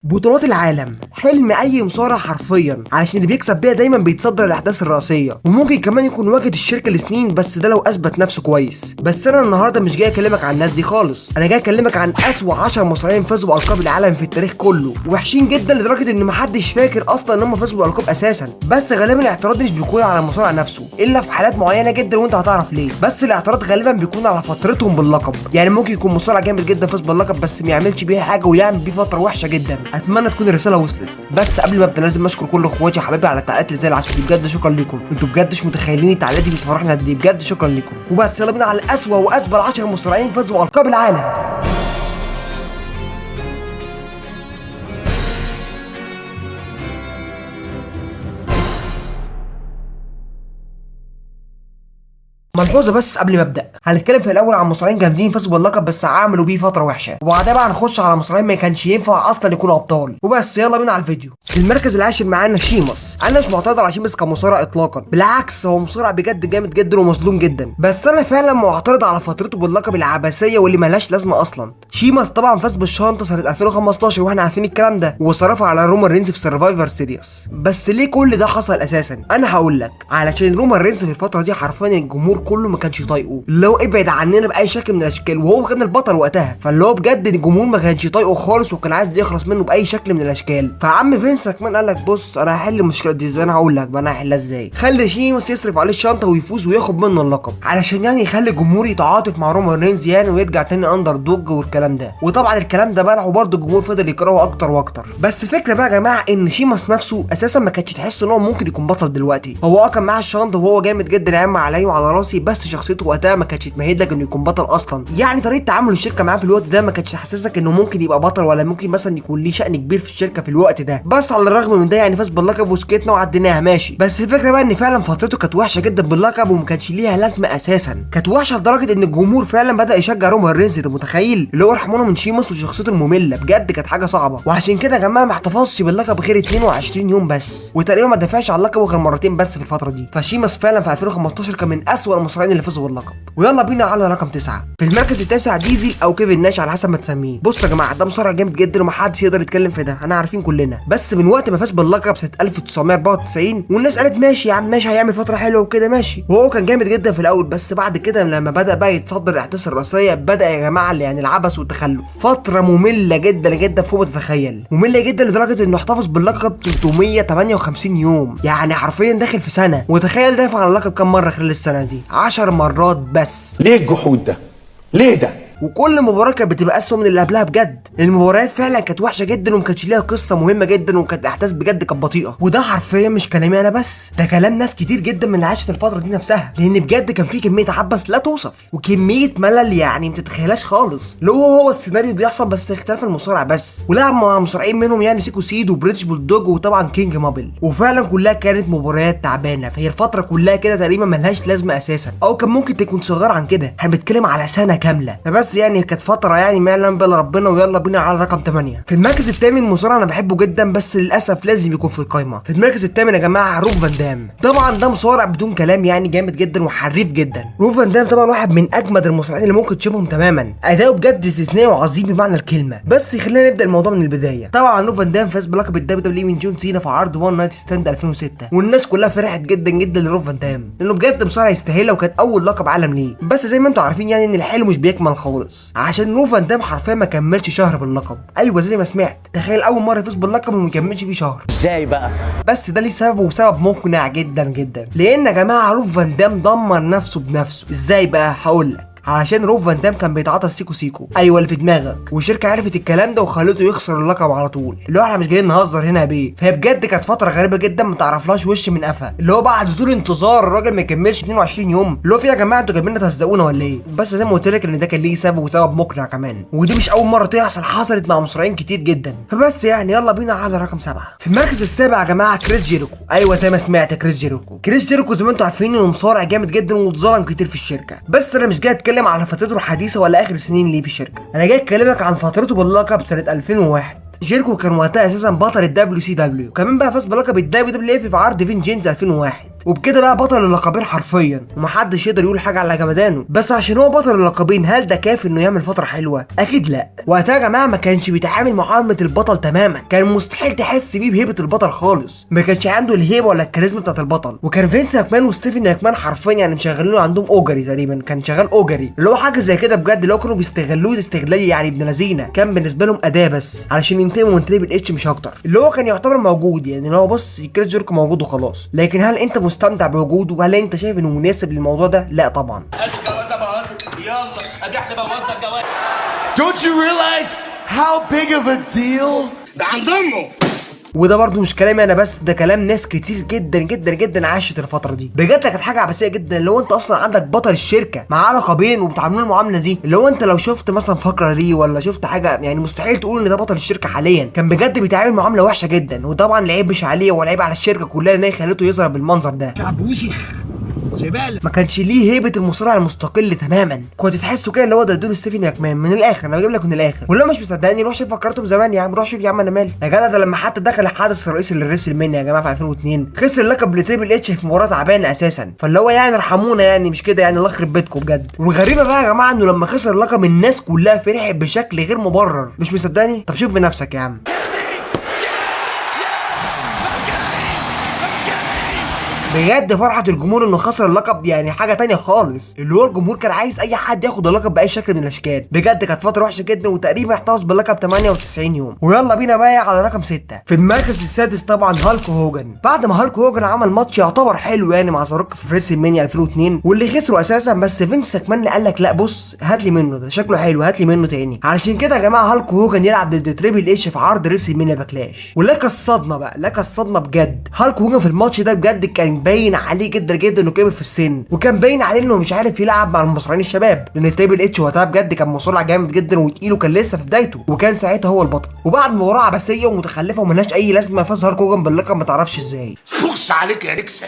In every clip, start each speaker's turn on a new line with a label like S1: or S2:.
S1: بطولات العالم حلم اي مصارع حرفيا، علشان اللي بيكسب بيها دايما بيتصدر الاحداث الرئيسيه، وممكن كمان يكون واجد الشركه لسنين، بس ده لو اثبت نفسه كويس. بس انا النهارده مش جاي اكلمك عن الناس دي خالص، انا جاي اكلمك عن اسوأ 10 مصارعين فازوا بالقاب العالم في التاريخ كله، وحشين جدا لدرجه ان محدش فاكر اصلا ان هم فازوا بالقاب اساسا. بس غالبا الاعتراض مش بيكون على المصارع نفسه الا في حالات معينه جدا، وانت هتعرف ليه. بس الاعتراض غالبا بيكون على فترتهم باللقب، يعني ممكن يكون مصارع جامد جدا فاز باللقب بس ما يعملش بيها حاجه ويعمل بيه فتره وحشه جدا. اتمنى تكون الرساله وصلت. بس قبل ما ابدا لازم اشكر كل اخواتي وحبايبي على التعليقات اللي زي العسل دي، بجد شكرا لكم. انتوا بجد مش متخيلين التعليقات دي بتفرحنا قد ايه، بجد شكرا لكم. وبس يلا بينا على الاسوأ واسبل 10 مصارعين فازوا بالقاب العالم. ملحوظه بس قبل ما ابدا، هنتكلم في الاول عن مصارعين جامدين فازوا باللقب بس عملوا بيه فتره وحشه، وبعدها بقى هنخش على مصارعين ما كانش ينفع اصلا يكونوا ابطال. وبس يلا بينا على الفيديو. في المركز العاشر معانا شيماس. انا مش معترض على شيماس كمصارع اطلاقا، بالعكس هو مصارع بجد جامد جدا ومظلوم جدا، بس انا فعلا معترض على فترته باللقب العبثيه واللي ملهاش لازمه اصلا. شيماس طبعا فاز بالشنطه سنه 2015 واحنا عارفين الكلام ده، وصرفها على رومان رينز في سرفايفر سيريس. بس ليه كل ده حصل اساسا؟ انا هقول لك. علشان رومان رينز في الفتره دي حرفيا الجمهور كله ما كانش طايقه، اللي هو ابعد عننا باي شكل من الاشكال، وهو كان البطل وقتها، فاللي هو بجد الجمهور ما كانش طايقه خالص وكان عايز يخلص منه باي شكل من الاشكال. فعم فينس كمان قال لك بص انا هحل المشكله دي ازاي، انا هقول لك بقى انا هحلها ازاي. خلي شيماس يصرف عليه الشنطه ويفوز وياخد منه اللقب، علشان يعني يخلي الجمهور يتعاطف مع رومان رينز يعني، ويرجع تاني اندر دوج والكلام ده. وطبعا الكلام ده بلعه برضه الجمهور فضل يكرهه اكتر واكتر. بس الفكره بقى يا جماعه ان شيماس نفسه اساسا ما كانش تحس ان هو ممكن يكون بطل دلوقتي. هو كان معاه الشنطه وهو جامد جدا يا عم عليا وعلى راسي، بس شخصيته وقتها ما كانتش تمهد لك انه يكون بطل اصلا. يعني طريقه تعامل الشركه معاه في الوقت ده ما كانتش تحسسك انه ممكن يبقى بطل، ولا ممكن مثلا يكون ليه شأن كبير في الشركه في الوقت ده. بس على الرغم من ده يعني فاز باللقب وسكتنا وعديناها ماشي. بس الفكره بقى ان فعلا فترته كانت وحشه جدا باللقب وما كانش ليها لازمه اساسا، كانت وحشه لدرجه ان الجمهور فعلا بدا يشجع رومان رينز. انت متخيل اللي هو رحمونه من شيماس وشخصيته الممله، بجد كانت حاجه صعبه. وعشان كده يا جماعه ما احتفظش باللقب غير 22 يوم بس، وتقريبا ما دافعش على اللقب غير مرتين بس في الفتره دي. فشيماس فعلا في 2015 كان من اسوأ المصارعين اللي فازوا باللقب. ويلا بينا على رقم 9. في المركز التاسع ديزل او كيفن ناش على حسب ما تسميه. بصوا يا جماعه ده مصارع جامد جدا ومحدش يقدر يتكلم في ده، انا عارفين كلنا. بس من وقت ما فاز باللقب سنه 1994 والناس قالت ماشي يا عم ماشي هيعمل فتره حلوه وكده ماشي، وهو كان جامد جدا في الاول. بس بعد كده لما بدا بقى يتصدر الاحداث الرئيسيه بدا يا جماعه يعني العبث والتخلف. فتره ممله جدا جدا فوق ما تتخيل، ممله جدا لدرجه انه احتفظ باللقب 358 يوم، يعني حرفيا داخل في سنه. وتخيل دافع عن اللقب كام مره خلال السنه دي؟ 10 مرات بس.
S2: ليه الجحود ده؟ ليه ده؟
S1: وكل مباراه كانت بتبقى اسوء من اللي قبلها بجد. المباريات فعلا كانت وحشه جدا وما كانتش ليها قصه مهمه جدا، وكانت الاحداث بجد كانت بطيئه. وده حرفيا مش كلامي انا بس، ده كلام ناس كتير جدا من اللي عاشت الفتره دي نفسها، لان بجد كان في كميه عبث لا توصف وكميه ملل يعني ما تتخيلهاش خالص. اللي هو السيناريو بيحصل بس اختلاف المصارع بس، ولعب مع مصارعين منهم يعني سيكو سيد وبريتش بولدوج وطبعا كينج مابل، وفعلا كلها كانت مباريات تعبانه. فهي الفتره كلها كده تقريبا ملهاش لازمه اساسا، او كان ممكن تكون صغيره عن كده. احنا بنتكلم على سنه كامله، فبس يعني كانت فتره يعني ما يعلم بها ربنا. ويلا بينا على رقم 8. في المركز الثامن مصارع انا بحبه جدا بس للاسف لازم يكون في القايمه. في المركز الثامن يا جماعه روب فان دام. طبعا ده مصارع بدون كلام يعني جامد جدا وحريف جدا. روب فان دام طبعا واحد من اجمد المصارعين اللي ممكن تشوفهم تماما، اداؤه بجد استثنائي وعظيم بمعنى الكلمه. بس خلينا نبدا الموضوع من البدايه. طبعا روب فان دام فاز بلقب الدبليو دبليو من جون سينا في عرض وان نايت ستاند 2006، والناس كلها فرحت جدا جدا لروب فان دام لانه بجد مصارع يستاهلها وكان اول لقب عالم ليه. بس زي ما انتم عارفين يعني ان الحلو مش بيكمل خالص، عشان روب فان دام حرفيا ما كملش شهر باللقب. ايوه زي ما سمعت، تخيل اول مره يفوز باللقب وما يكملش بيه شهر.
S3: ازاي بقى؟
S1: بس ده ليه سبب وسبب مقنع جدا جدا، لان يا جماعه روب فان دام دمر نفسه بنفسه. ازاي بقى؟ هقول لك. علشان روب فان دام كان بيتعاطى السيكو سيكو، ايوه اللي في دماغك، والشركه عرفت الكلام ده وخلته يخسر اللقب على طول. اللي هو احنا مش جايين نهزر هنا يا بيه. فهي بجد كانت فتره غريبه جدا ما تعرفلهاش وش من قفا، اللي هو بعد طول انتظار الراجل ما يكملش 22 يوم، اللي هو في يا جماعه انتوا جايبين تهزقونا ولا ايه؟ بس زي ما قلت لك ان ده كان ليه سبب وسبب مقنع كمان، ودي مش اول مره تحصل، حصلت مع مصارعين كتير جدا. فبس يعني يلا بينا على رقم 7. في المركز السابع يا جماعه كريس جيريكو. ايوه زي ما سمعت كريس جيريكو. كريس جيريكو زي ما انتوا عارفين انه مصارع جامد جدا واتظلم كتير في الشركه. بس انا مش جاي اتكلم على فترته حديثه ولا اخر سنين ليه في الشركه، انا جاي اكلمك عن فترته باللقب سنه 2001. جيريكو كان وقتها اساسا بطل الدبليو سي دبليو، كمان بقى فاز بلقب الدبليو دبليو اف في عرض فين جينز 2001. وبكده بقى بطل اللقبين حرفيا، ومحدش يقدر يقول حاجه على جمدانه. بس عشان هو بطل اللقبين هل ده كافي انه يعمل فتره حلوه؟ اكيد لا. وقتها يا جماعه ما كانش بيتعامل معامله البطل تماما، كان مستحيل تحس بيه بهيبه البطل خالص، ما كانش عنده الهيبه ولا الكاريزما بتاعت البطل. وكان فينس ماكمان وستيفن ماكمان حرفيا يعني مشغلينه عندهم اوجري تقريبا، كان شغال اوجري اللي هو حاجه زي كده بجد، لو كانوا بيستغلوه استغلال يعني ابن لذينه، كان بالنسبه لهم اداه بس علشان ينتقموا من تريبل اتش مش اكتر، اللي هو كان يعتبر موجود يعني، اللي هو بص كريس جيركو موجود وخلاص. لكن هل انت مستمتع بوجوده وهل انت شايف انه مناسب للموضوع ده؟ لا طبعا.
S2: Don't you realize how big of a deal? ده عن ضمه.
S1: وده برضو مش كلامي انا بس، ده كلام ناس كتير جدا جدا جدا عاشت الفتره دي. بجد كانت حاجه عبثيه جدا، اللي هو انت اصلا عندك بطل الشركه معاه لقبين وبتعاملوه المعامله دي، اللي هو انت لو شفت مثلا فقره ليه ولا شفت حاجه يعني مستحيل تقول ان ده بطل الشركه حاليا. كان بجد بيتعامل معامله وحشه جدا، وطبعا العيب مش عليه ولا عيب على الشركه كلها ان هي خلته يظهر بالمنظر ده. ما كانش ليه هيبه المصارع المستقل تماما، كنت تحسه كده اللي هو دول ستيفن ماكمان من الاخر. انا بجيب لك من الاخر، ولو مش مصدقني روح شوف فكرتهم زمان يا عم، روح شوف يا عم انا مالي يا جدع. ده لما حتى دخل الحدث الرئيسي للريسل مانيا يا جماعه في 2002 خسر اللقب لتريبل اتش في مباراه تعبانه اساسا، فاللي هو يعني ارحمونا يعني مش كده يعني، الله يخرب بيتكم بجد. وغريبه بقى يا جماعه انه لما خسر اللقب الناس كلها فرحت بشكل غير مبرر. مش مصدقني؟ طب شوف بنفسك يا عم. بجد فرحة الجمهور انه خسر اللقب يعني حاجة تانية خالص، اللي هو الجمهور كان عايز اي حد ياخد اللقب باي شكل من الاشكال. بجد كانت فترة وحشة جدا، وتقريبا احتفظ باللقب 98 يوم. ويلا بينا بقى على رقم 6. في المركز السادس طبعا هالك هوجن. بعد ما هالك هوجن عمل ماتش يعتبر حلو يعني مع زاروك في ريسل مانيا 2002 واللي خسروا اساسا، بس فينس ماكمان قال لك لا بص هات لي منه، ده شكله حلو هات لي منه تاني. علشان كده يا جماعة هالك هوجن يلعب ضد تريبل اتش في عرض ريسل مانيا باكلاش. ولك الصدمة بقى، لك الصدمة بجد. هالك هوجن في الماتش ده بجد كان باين عليه جدا جدا انه كبر في السن، وكان باين عليه انه مش عارف يلعب مع المصارعين الشباب، لان تريبل اتش وقتها بجد كان مصارع جامد جدا وتقيل وكان لسه في بدايته، وكان ساعتها هو البطل. وبعد مباراه عبثيه ومتخلفه وملهاش اي لازمه فاز هالك هوجن باللقب ما تعرفش ازاي.
S2: فخس عليك يا نكسة.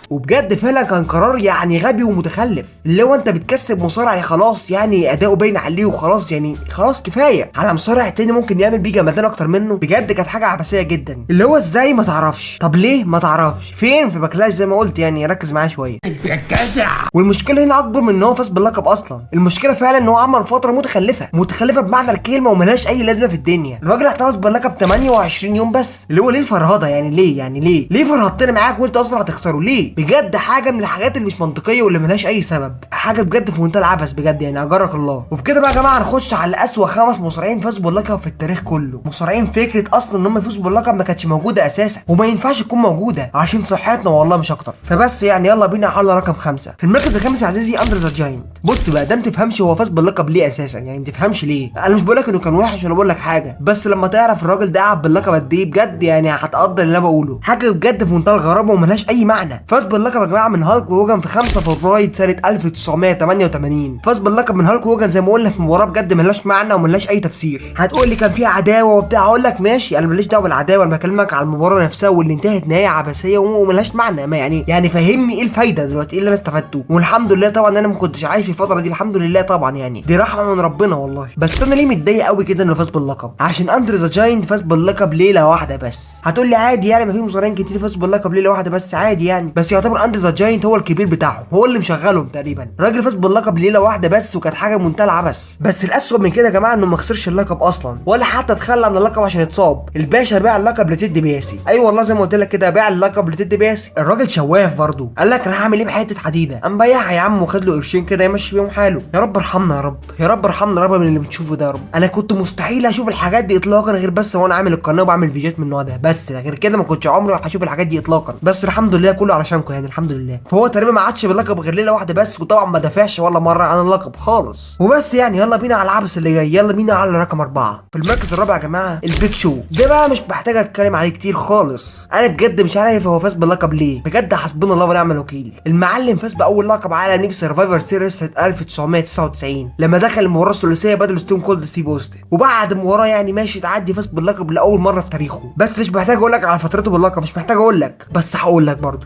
S1: وبجد فعلا كان قرار يعني غبي ومتخلف، اللي هو انت بتكسب مصارع خلاص يعني اداؤه باين عليه وخلاص يعني خلاص كفايه على مصارع تاني ممكن يعمل بيه جمدان اكتر منه. بجد كانت حاجه عبثيه جدا، اللي هو ازاي ما تعرفش؟ طب ليه ما تعرفش؟ فين في باكلاش زي ما قلت يعني، ركز معايا شويه. والمشكله هنا اكبر من ان هو فاز باللقب اصلا، المشكله فعلا ان هو عمل فتره متخلفه بمعنى الكلمه وملهاش اي لازمه في الدنيا. الراجل احتفظ باللقب 28 يوم بس، اللي هو ليه الفرهده يعني؟ ليه يعني ليه فرهدتني معاك وانت اصلا هتخسره ليه؟ بجد حاجه من الحاجات اللي مش منطقيه واللي ملهاش اي سبب، حاجه بجد في منتهى العبث بجد يعني، اجرك الله. وبكده بقى يا جماعه هنخش على اسوأ 5 مصارعين فازوا باللقب في التاريخ كله، مصارعين فكره اصلا ان هم يفوزوا باللقب ما كانتش موجوده اساسا، وما ينفعش تكون موجوده عشان صحتنا والله مش اكتر. فبس يعني يلا بينا على رقم 5. في المركز الخامس يا عزيزي اندر ذا جاينت. بص بقى ده ما تفهمش هو فاز باللقب ليه اساسا يعني، ما تفهمش ليه. انا مش بقول لك انه كان وحش ولا بقول لك حاجه، بس لما تعرف الراجل ده قعد باللقب قد ايه بجد يعني هتقدر اللي انا بقوله، حاجه بجد في منتهى الغرابه وملهاش اي معنى. فاز باللقب يا جماعه من هالك هوجن في 5 فبراير سنه 1988. فاز باللقب من هالك هوجن زي ما قلنا في مباراه بجد ملهاش معنى وملهاش اي تفسير. هتقول لي كان فيها عداوه وبتاع، اقول لك ماشي انا ماليش دعوه بالعداوه، انا بكلمك على المباراه نفسها واللي انتهت نهايه عبثيه وملهاش معنى. ما يعني فهمني ايه الفايده دلوقتي، ايه اللي انا استفدته؟ والحمد لله طبعا انا ما كنتش عايش في الفتره دي، الحمد لله طبعا يعني دي رحمه من ربنا والله. بس انا ليه متضايق قوي كده انه فاز باللقب؟ عشان اندر ذا جاينت فاز باللقب ليله واحده بس. هتقول لي عادي يعني ما في مصارعين كتير فازوا باللقب ليله واحده بس، عادي يعني، بس يعتبر اندر ذا جاينت هو الكبير بتاعهم، هو اللي مشغلهم تقريبا. الراجل فاز باللقب ليله واحده بس وكانت حاجه منتهى العبث. بس الاسوء من كده يا جماعه انه ما خسرش اللقب اصلا ولا حتى تخلى عن اللقب عشان يتصاب. الباشا باع اللقب لتيد بياسي، ايوه والله زي ما قلت لك كده باع اللقب لتيد بياسي. الراجل شواف برضه، قال لك انا هعمل ايه بحته حديده، قام بايعها يا عم وخد له قرشين كده يمشي بيهم حاله. يا رب ارحمنا يا رب، يا رب ارحمنا يا رب من اللي بتشوفه ده يا رب. انا كنت مستحيل اشوف الحاجات دي اطلاقا غير بس وانا عامل القناه وبعمل فيديوهات من النوع ده، بس غير كده ما كنتش عمري هشوف الحاجات دي اطلاقا. بس الحمد لله كله علشانكم يعني الحمد لله. فهو تقريبا ما عادش باللقب غير ليله واحده بس، وطبعا ما دافعش ولا مره عن اللقب خالص. وبس يعني يلا بينا على العبث اللي جاي، يلا بينا على رقم 4. في المركز الرابع يا جماعه البيج شو. ده بقى مش محتاج اتكلم عليه كتير خالص، انا بجد مش عارف هو فاز باللقب ليه، بجد حسبنا الله ونعم الوكيل. المعلم فاز باول لقب على نيف سرفايفر سيريس سنه 1999 لما دخل المباراه الثلاثيه بدل ستون كولد ستيف اوستن، وبعد المباراه يعني ماشي تعدي فاز باللقب لاول مره في تاريخه. بس مش محتاج اقول لك على فترته باللقب، مش محتاج اقول لك، بس هقول لك برضه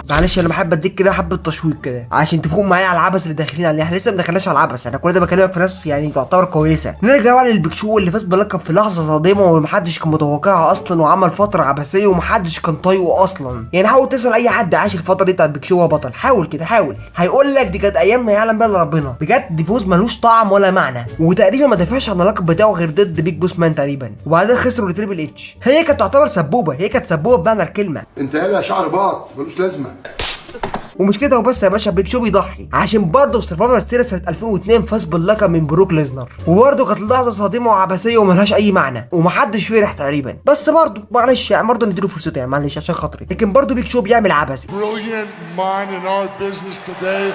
S1: معلش انا بحب اديك كده حبه تشويق كده عشان تفوق معايا على العبث اللي داخلين عليه. احنا لسه ما دخلناش على العبث، انا كل ده بكلمك في ناس يعني تعتبر كويسه. نرجع بقى للبيك شو اللي فاز بلقب في لحظه صادمه ومحدش كان متوقعها اصلا، وعمل فتره عبثيه ومحدش كان طايقه اصلا. يعني حاول تسال اي حد عاش الفتره دي بتاعت بيك شو هو بطل، حاول كده حاول، هيقول لك دي كانت ايام ما يعلم بها الا ربنا. بجد دي فوز ملوش طعم ولا معنى، وتقريبا ما دافعش عن اللقب بتاعه غير ضد بيج بوس مان تقريبا، وبعدين خسروا لتريبل اتش. هي كانت تعتبر سبوبه، هي كانت سبوبه بمعنى الكلمه.
S2: انت يا شعر باط ملوش لازمه.
S1: ومش كده وبس يا باشا، بيك شو بيضحي عشان برضه في سرفايفر سيريس سنه 2002 فاز باللقب من بروك ليزنر، وبرضه كانت لحظه صادمه وعبثيه وملهاش اي معنى ومحدش فرح تقريبا. بس برضه معلش يعني برضه نديله فرصته يعني معلش عشان خاطري، لكن برضه بيك شو بيعمل عبثي.
S2: Brilliant mind in our business today.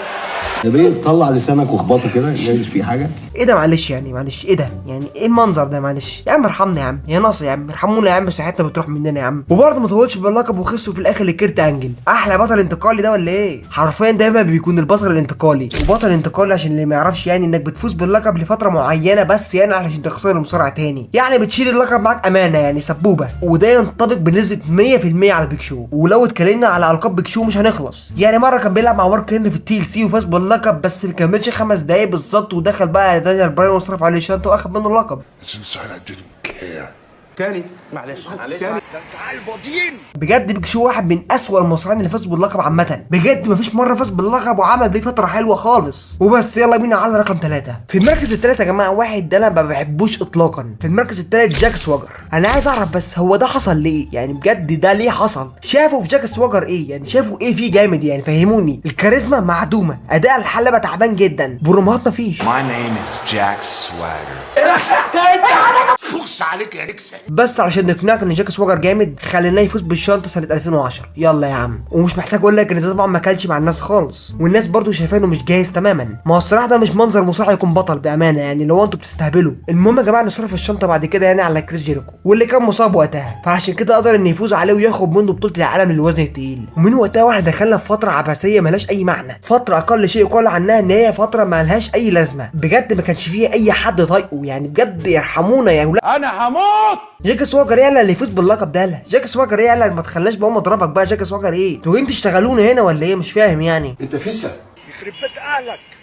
S3: يا بيه طلع لسانك واخبطه كده جايز في حاجه.
S1: ايه ده معلش يعني معلش ايه ده يعني ايه المنظر ده معلش يا عم ارحمنا يا عم يا ناصر يا عم ارحمونا يا عم، صحتنا بتروح مننا يا عم. وبرضه ما طولش باللقب وخسروا في الاخر لكيرت انجل. احلى بطل انتقالي ده ولا ايه؟ حرفيا دايما بيكون البطل الانتقالي، وبطل انتقالي عشان اللي ما يعرفش يعني انك بتفوز باللقب لفتره معينه بس يعني علشان تخسر المصارع تاني، يعني بتشيل اللقب معاك امانه يعني سبوبه. وده ينطبق بنسبه 100% على بيك شو. ولو اتكلمنا على القاب بيك شو مش هنخلص. يعني مره كان بيلعب مع مارك هنري في التي ال سي وفاز باللقب بس ما كملش 5 دقايق بالظبط، ودخل بقى دانيال براين وصرف عليه شنطه واخد منه اللقب.
S2: It's inside I didn't care.
S4: معلش
S1: بجد بيك شو واحد من اسوأ المصارعين اللي فازوا باللقب عامه. بجد مفيش مره فاز باللقب وعمل بيه فتره حلوه خالص. وبس يلا بينا على رقم 3. في المركز الثالث يا جماعه واحد ده انا ما بحبوش اطلاقا. في المركز الثالث جاك سواجر. انا عايز اعرف بس هو ده حصل ليه؟ يعني بجد ده ليه حصل؟ شافوا في جاك سواجر ايه؟ يعني شافوا ايه فيه جامد؟ يعني فهموني. الكاريزما معدومه، اداء الحلبه تعبان جدا، برومات مفيش.
S2: My name is Jack Swagger. فخس عليك يا نكسة.
S1: بس علشان نقنعك ان جاك سواجر جامد خليناه يفوز بالشنطه سنه 2010. يلا يا عم. ومش محتاج اقول لك ان ده طبعا ما كانش مع الناس خالص، والناس برضو شايفاه انه مش جاهز تماما. ما هو الصراحه ده مش منظر مصارع يكون بطل بامانه، يعني لو انتوا بتستهبلوا. المهم يا جماعه نصرف الشنطه بعد كده يعني على كريس جيريكو واللي كان مصاب وقتها، فعشان كده قدر ان يفوز عليه وياخد منه بطوله العالم للوزن الثقيل. ومن وقتها واحنا دخلنا في فتره عبثيه ملهاش اي معنى، فتره اقل شيء يقال عنها ان هي فتره ملهاش اي لازمه. بجد ما كانش فيها اي حد طايقه، يعني بجد يرحمونا يا ولاد.
S4: انا هموت.
S1: جاك سواجر يالا اللي يفوز باللقب ده. جاك سواجر يالا ما تخلاش بقوم اضربك بقى. جاك سواجر ايه؟ انتوا جايين تشتغلونا هنا ولا ايه؟ مش فاهم يعني.
S2: انت فيسا.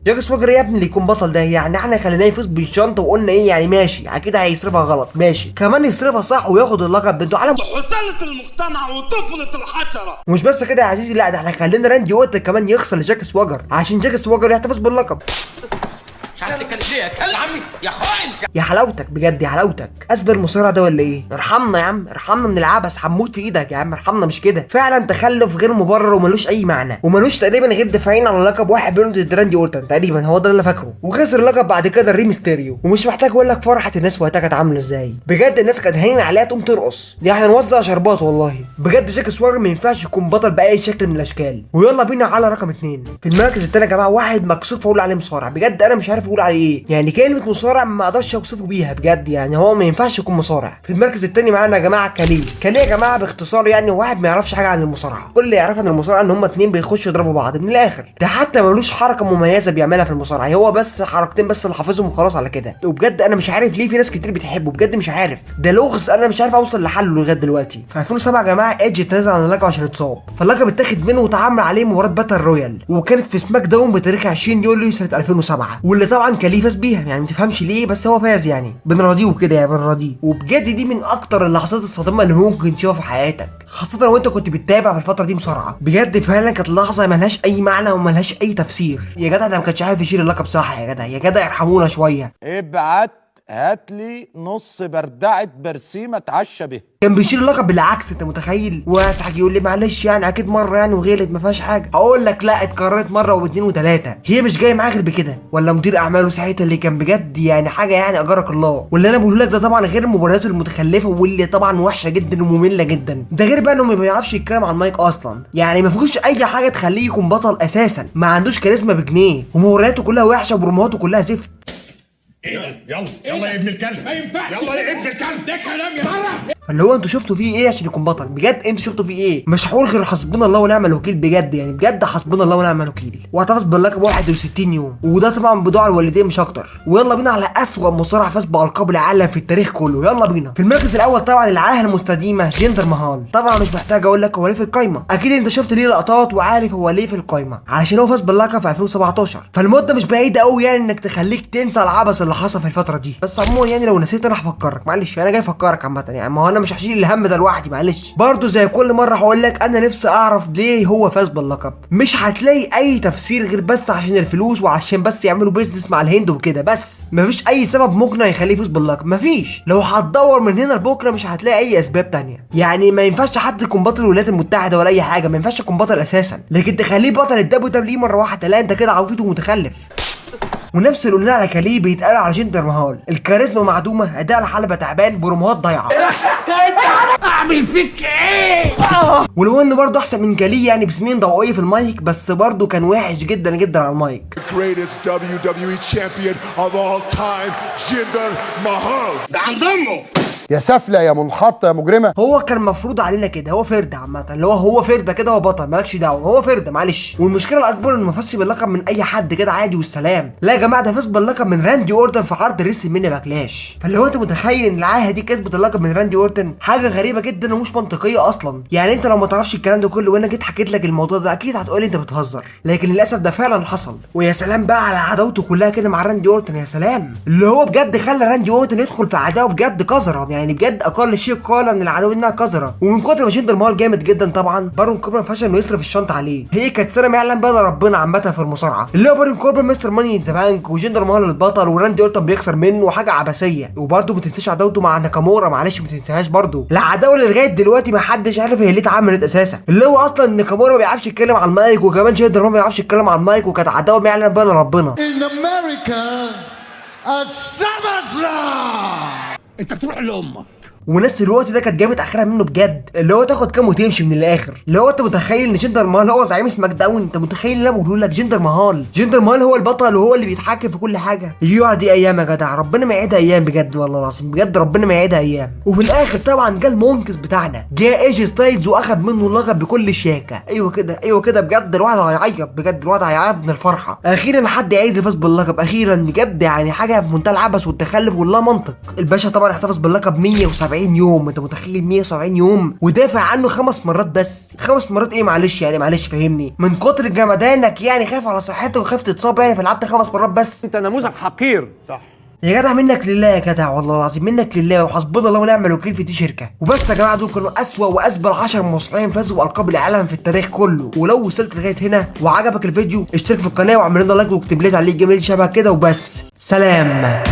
S1: جاك سواجر يا ابني اللي يكون بطل ده، يعني احنا خليناه يفوز بالشنطه وقلنا ايه يعني ماشي اكيد هيصرفها غلط ماشي، كمان يصرفها صح وياخد اللقب. انتوا عالم
S5: حثالة المجتمع وطفلة الحشرة.
S1: ومش بس كده يا عزيزي، لا ده احنا خلينا راندي اورتن كمان يخسر لجاك سواجر عشان جاك سواجر يحتفظ باللقب.
S5: مش عارف تتكلم ليه يا عمي يا خاين.
S1: يا حلاوتك بجد يا حلاوتك. اصبر المصارع ده ولا ايه؟ ارحمنا يا عم ارحمنا من العبث، هنموت في ايدك يا عم ارحمنا. مش كده فعلا تخلف غير مبرر وملوش اي معنى، وملوش تقريبا غير دافعين على لقب واحد بينهم ضد راندي اورتن تقريبا، هو ده اللي انا فاكره. وخسر اللقب بعد كده الري ميستيريو. ومش محتاج اقول لك فرحه الناس وقتها كانت عامله ازاي. بجد الناس كانت هاينه عليها تقوم ترقص، دي احنا نوزع شربات والله. بجد جاك سواجر ما ينفعش يكون بطل باي شكل من الاشكال. ويلا بينا على رقم 2. في المركز الثاني يا جماعه واحد مكسوف اقول عليه مصارع، بجد انا مش عارف اقول عليه ايه، يعني كلمه مصارع ما اقدرش اوصفه بيها بجد، يعني هو ما ينفعش يكون مصارع. في المركز الثاني معانا يا جماعه كالي يا جماعه باختصار يعني واحد ما يعرفش حاجه عن المصارعه. كل اللي يعرف عن المصارعه ان هما اتنين بيخشوا يضربوا بعض من الاخر. ده حتى ملوش حركه مميزه بيعملها في المصارعه، هو بس حركتين بس اللي حافظهم وخلاص على كده. وبجد انا مش عارف ليه في ناس كتير بتحبه، بجد مش عارف، ده لغز انا مش عارف اوصل لحله لغايه دلوقتي. في 2007 يا جماعه ايدج اتنازل عن اللقب عشان اتصاب، فاللقب اتاخد منه واتعمل عليه مباراه باتل رويال، وكانت في سماك داون بتاريخ 20 يوليو سنه 2007، واللي طبعا كالي فاز بيها. يعني ما تفهمش ليه بس هو فاز، يعني بنراضيه وكده يعني بنراضيه. وبجد دي من اكتر اللحظات الصادمه اللي ممكن تشوفها في حياتك، خاصه لو انت كنت بتتابع في الفتره دي مصارعه. بجد فعلا كانت لحظه ملهاش اي معنى وملهاش اي تفسير. يا جدع ده ما كانش عارف يشيل اللقب صح، يا جدع يا جدع ارحمونا شويه.
S4: ابعت هات لي نص بردعه برسيم اتعشى بيها.
S1: كان بيشيل اللقب بالعكس، انت متخيل؟ وهتحكي يقول لي معلش يعني اكيد مره يعني وغلط ما فيهاش حاجه. هقول لك لا اتكررت مره واثنين وثلاثه، هي مش جايه معاه غير بكده. ولا مدير اعماله ساعتها اللي كان بجد يعني حاجه يعني اجرك الله. واللي انا بقوله لك ده طبعا غير المباريات المتخلفه واللي طبعا وحشه جدا وممله جدا، ده غير بقى انه ما بيعرفش يتكلم على المايك اصلا، يعني ما فيهوش اي حاجه تخليه يكون بطل اساسا، ما عندوش كاريزما بجنيه، ومبارياته كلها وحشه وبروموهاته كلها زفت.
S6: ايه ده؟ يلا يلا يا ابن الكلب، ما ينفعش، يلا يا ابن الكلب، ده كلام يا مرة.
S1: فاللي هو انتوا شفتوا فيه ايه عشان يكون بطل؟ بجد انتوا شفتوا فيه ايه؟ مش هقول غير حسبنا الله ونعم الوكيل بجد، يعني بجد حسبنا الله ونعم الوكيل. واحتفظ باللقب 61 يوم، وده طبعا بدعاء الوالدين مش اكتر. ويلا بينا على اسوأ مصارع فاز بالقاب العالم في التاريخ كله، يلا بينا. في المركز الاول طبعا العاهه المستديمه جندر مهال. طبعا مش محتاج اقول لك هو ليه في القايمه، اكيد انت شفت ليه لقطات وعارف هو ليه في القايمه، علشان هو فاز باللقب في 2017. فالمده مش بعيده قوي يعني انك تخليك تنسى العبث اللي حصل في الفتره دي. بس عموما يعني لو نسيت انا هفكرك، معلش انا جاي افكرك عامه يعني، ما هو انا مش هشيل الهم ده لوحدي معلش. برضه زي كل مره هقول لك انا نفسي اعرف ليه هو فاز باللقب. مش هتلاقي اي تفسير غير بس عشان الفلوس وعشان بس يعملوا بيزنس مع الهند وكده، بس مفيش اي سبب مقنع يخليه يفوز باللقب، مفيش. لو هتدور من هنا لبكره مش هتلاقي اي اسباب تانية. يعني ما ينفعش حد يكون بطل الولايات المتحده ولا اي حاجه، ما ينفعش يكون بطل اساسا، لكن تخليه بطل الدبليو دبليو مره واحده، لا انت كده عبيط ومتخلف. ونفس اللي قلنا على كاليه بيتقال على جندر مهال، الكاريزما معدومه، اداء الحلبه تعبان، بروموهات ضايعه.
S5: اعمل فيك ايه؟
S1: ولو انه برضه احسن من كاليه يعني بسنين ضوئيه في المايك، بس برضه كان وحش جدا جدا على المايك.
S2: Greatest WWE champion of all time, Jinder Mahal.
S3: ده عند امه.
S6: يا سافله يا منحطه يا مجرمه.
S1: هو كان مفروض علينا كده، هو فرده عامه، اللي هو فرده كده، هو بطل مالكش دعوه، هو فرده معلش. والمشكله الاكبر انه ما فازش باللقب من اي حد كده عادي والسلام، لا يا جماعه ده فاز باللقب من راندي اورتن في عرض ريسل مينيا باكلاش. فاللي هو انت متخيل ان العاهه دي كسبت اللقب من راندي اورتن؟ حاجه غريبه جدا ومش منطقيه اصلا. يعني انت لو ما تعرفش الكلام ده كله وانا جيت حكيت لك الموضوع ده اكيد هتقولي انت بتهزر، لكن للاسف ده فعلا حصل. ويا سلام بقى على عداوته كلها كده مع راندي اورتن، يا سلام. اللي هو بجد خلى راندي اورتن يدخل في عداوه بجد قذره، يعني بجد اقل شيء قال ان العداوه انها قذره. ومن كتر ما جندر مهال جامد جدا طبعا بارون كوربن فشل انه يصرف الشنطه عليه. هي كانت سنه ما يعلم بها ربنا عامه في المصارعه، اللي هو بارون كوربن مستر ماني ان ذا بانك، وجندر مهال البطل، وراندي اورتن بيخسر منه، وحاجه عبثيه. وبرده ما تنساش عداوته مع ناكامورا، معلش ما تنساهاش برده، العداوه اللي لغايه دلوقتي ما حدش عارف هي ليه اتعملت اساسا. اللي هو اصلا ناكامورا ما بيعرفش يتكلم على المايك، وكمان جندر مهال ما بيعرفش يتكلم على المايك، وكانت عداوه ما يعلم بها ربنا.
S2: In America, a SummerSlam.
S5: انت تروح لامك.
S1: ونفس الوقت ده كانت جابت اخرها منه بجد، اللي هو تاخد كام وتمشي من الاخر. اللي هو انت متخيل ان جندر مهال هو زعيم سماك داون؟ انت متخيل اللي انا بقول لك؟ جندر مهال هو البطل وهو اللي بيتحكم في كل حاجه. يقعد دي ايام يا جدع، ربنا ما يعيدها ايام بجد والله العظيم، بجد ربنا ما يعيدها ايام. وفي الاخر طبعا جه المنقذ بتاعنا، جه ايجي ستايلز واخد منه اللقب بكل شياكه. ايوه كده ايوه كده، بجد الواحد هيعيط، بجد الواحد هيعيط من الفرحه. اخيرا حد يعيد الفوز باللقب، اخيرا بجد، يعني حاجه في منتهى العبث والتخلف ولا منطق. الباشا طبعا احتفظ باللقب 170 يوم، انت متخيل 170 يوم؟ ودافع عنه 5 مرات بس. 5 مرات ايه معلش يعني، معلش فهمني، من كتر جمدانك يعني خايف على صحتك وخايف تتصاب يعني، فلعبت 5 مرات بس.
S7: انت نموذج حقير. صح
S1: يا جدع منك لله يا جدع والله العظيم، منك لله، وحسبنا الله ونعم الوكيل في دي شركه. وبس يا جماعه، دول كانوا اسوأ واسبل 10 مصارعين فازوا بالقاب العالم في التاريخ كله. ولو وصلت لغايه هنا وعجبك الفيديو اشترك في القناه واعمل لنا لايك واكتب لي تعليق جميل شبه كده وبس. سلام.